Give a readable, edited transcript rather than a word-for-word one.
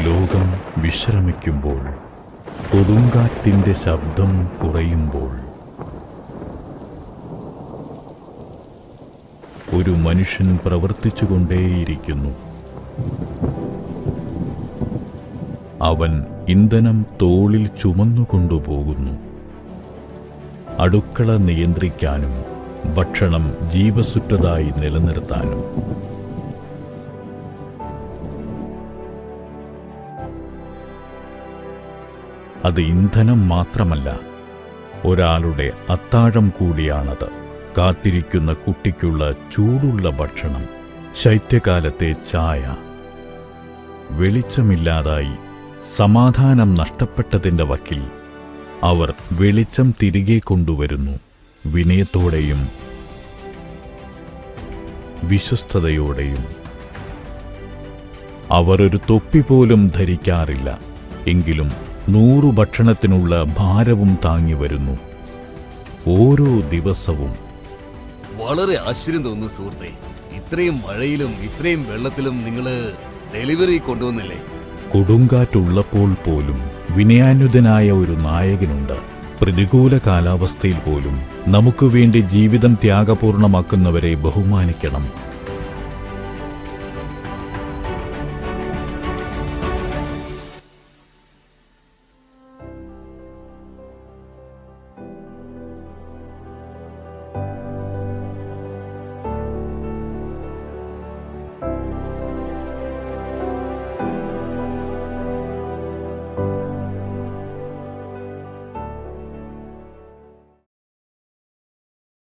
ലോകം വിശ്രമിക്കുമ്പോൾ, കൊടുങ്കാറ്റിൻ്റെ ശബ്ദം കുറയുമ്പോൾ, ഒരു മനുഷ്യൻ പ്രവർത്തിച്ചുകൊണ്ടേയിരിക്കുന്നു. അവൻ ഇന്ധനം തോളിൽ ചുമന്നുകൊണ്ടുപോകുന്നു. അടുക്കള നിയന്ത്രിക്കാനും ഭക്ഷണം ജീവസുറ്റതായി നിലനിർത്താനും. അത് ഇന്ധനം മാത്രമല്ല, ഒരാളുടെ അത്താഴം കൂടിയാണത്. കാത്തിരിക്കുന്ന കുട്ടിക്കുള്ള ചൂടുള്ള ഭക്ഷണം, ശൈത്യകാലത്തെ ചായ. വെളിച്ചമില്ലാതായി സമാധാനം നഷ്ടപ്പെട്ടതിൻ്റെ വക്കിൽ അവർ വെളിച്ചം തിരികെ കൊണ്ടുവരുന്നു. വിനയത്തോടെയും വിശ്വസ്തയോടെയും. അവർ ഒരു തൊപ്പി പോലും ധരിക്കാറില്ല, എങ്കിലും 100 ഭക്ഷണത്തിനുള്ള ഭാരവും താങ്ങി വരുന്നു ഓരോ ദിവസവും. വളരെ ആശ്ചര്യം തോന്നുന്നു സുഹൃത്തെ. ഇത്രയും മഴയിലും ഇത്രയും വെള്ളത്തിലും നിങ്ങള് ഡെലിവറി കൊണ്ടുവന്നില്ലേ? കൊടുങ്കാറ്റുള്ളപ്പോൾ പോലും വിനയാന്വിതനായ ഒരു നായകനുണ്ട്. പ്രതികൂല കാലാവസ്ഥയിൽ പോലും നമുക്ക് വേണ്ടി ജീവിതം ത്യാഗപൂർണമാക്കുന്നവരെ ബഹുമാനിക്കണം.